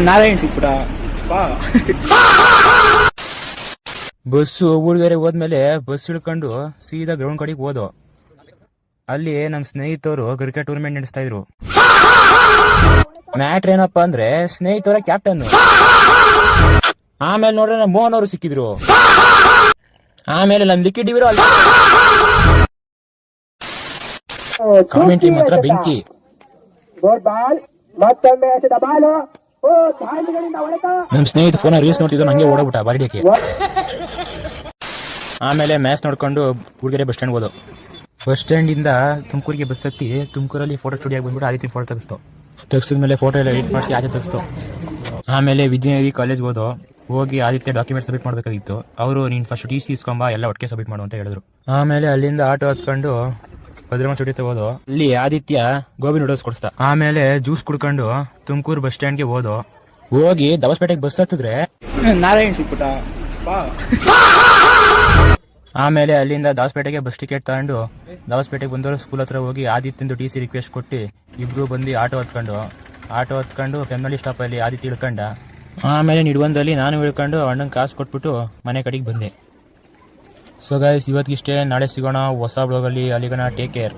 Narayan ಸಿಕ್ಬಿಟ. Bus ಊರ್ಗೆರೆ ಹೋದ್ಮೇಲೆ bus ಇಳ್ಕೊಂಡು ಸೀದಾ ground ಕಡೆಗೆ ಹೋದೋ. ಅಲ್ಲಿ ನಮ್ ಸ್ನೇಹಿತರು ಕ್ರಿಕೆಟ್ ಟೂರ್ನಮೆಂಟ್ ನಡೆಸ್ತಾ ಇದ್ರು. ಮ್ಯಾಟ್ರ್ ಏನಪ್ಪಾ ಅಂದ್ರೆ ಸ್ನೇಹಿತರ ಕ್ಯಾಪ್ಟನ್. ಆಮೇಲೆ ನೋಡ್ರೆ ನಮ್ಮ ಮೋಹನ್ ಅವರು ಸಿಕ್ಕಿದ್ರು. ಆಮೇಲೆ ನಮ್ ಲಿಕ್ವಿಡ್ ಇವರು ಅಲ್ಲಿ ಕಾಮೆಂಟ್ರಿ ಮಾತ್ರ ಬೆಂಕಿ. ನಮ್ ಸ್ನೇಹಿತ ಫೋನ್ ರೀಲ್ಸ್ ನೋಡ್ತಿದ್ದು ನಂಗೆ ಓಡಬಿಟ್ಟ ಬಾರಿಡಿಯಕ್ಕೆ. ಆಮೇಲೆ ಮ್ಯಾಚ್ ನೋಡ್ಕೊಂಡು ಊರ್ಗೆರೆ ಬಸ್ ಸ್ಟ್ಯಾಂಡ್ ಹೋದೋ. ಬಸ್ ಸ್ಟ್ಯಾಂಡ್ ಇಂದ ತುಮಕೂರಿಗೆ ಬಸ್ ಹತ್ತಿ ತುಮಕೂರಲ್ಲಿ ಫೋಟೋ ಸ್ಟುಡಿಯೋಗೆ ಬಂದ್ಬಿಟ್ಟು ಆದಿತ್ಯ ಫೋಟೋ ತೆಗಿಸಿದ್ಮೇಲೆ ಫೋಟೋ ಎಲ್ಲ ಎಡಿಟ್ ಮಾಡಿಸಿ ಆಚೆ ತೆಗಿಸ್ತು. ಆಮೇಲೆ ವಿದ್ಯಾನಗರಿ ಕಾಲೇಜ್ ಹೋಗಿ ಆದಿತ್ಯ ಡಾಕ್ಯುಮೆಂಟ್ ಸಬ್ಮಿಟ್ ಮಾಡ್ಬೇಕಾಗಿತ್ತು. ಅವರು ನೀನ್ ಫಸ್ಟ್ ಟಿ ಸಿ ಇಸ್ಕೊಂಬ ಎಲ್ಲ ಒಟ್ಟಿಗೆ ಸಬ್ಮಿಟ್ ಮಾಡು ಅಂತ ಹೇಳಿದ್ರು. ಆಮೇಲೆ ಅಲ್ಲಿಂದ ಆಟೋ ಹತ್ಕೊಂಡು ಭದ್ರಮ ಸ್ಟುಡಿಯೋ ಹೋದೋ. ಅಲ್ಲಿ ಆದಿತ್ಯ ಗೋಬಿ ನೂಡಲ್ಸ್ ಕೊಡಿಸ್ತಾ. ಆಮೇಲೆ ಜ್ಯೂಸ್ ಕುಡ್ಕೊಂಡು ತುಮಕೂರು ಬಸ್ ಸ್ಟ್ಯಾಂಡ್ಗೆ ಹೋಗಿ ದಬಸ್ಪೇಟೆಗೆ ಬಸ್ ಹತ್ತಿದ್ರೆ ನಾರಾಯಣ್ ಸಿಕ್ಬಿಟ. ಆಮೇಲೆ ಅಲ್ಲಿಂದ ದಾವಸ್ಪೇಟೆಗೆ ಬಸ್ ಟಿಕೆಟ್ ತಗೊಂಡು ದಾವಸ್ಪೇಟೆಗೆ ಬಂದವರು ಸ್ಕೂಲ್ ಹತ್ರ ಹೋಗಿ ಆದಿತ್ಯಂದು ಟಿ ಸಿ ರಿಕ್ವೆಸ್ಟ್ ಕೊಟ್ಟು ಇಬ್ರು ಬಂದು ಆಟೋ ಹತ್ಕೊಂಡು ಫೆಮಿಲಿ ಸ್ಟಾಪ್ ಅಲ್ಲಿ ಆದಿತ್ಯ ಇಳ್ಕೊಂಡ. ಆಮೇಲೆ ನಿಡ್ಬಂದಲ್ಲಿ ನಾನು ಇಳ್ಕೊಂಡು ಅಣ್ಣಂಗೆ ಕಾಸು ಕೊಟ್ಬಿಟ್ಟು ಮನೆ ಕಡೆಗೆ ಬಂದೆ. ಸೊ ಗೈಸ್ ಇವತ್ತಿಗಿಷ್ಟೇ, ನಾಳೆ ಸಿಗೋಣ ಹೊಸ ಬ್ಲಾಗಲ್ಲಿ. ಅಲ್ಲಿಗನ ಟೇಕ್ ಕೇರ್.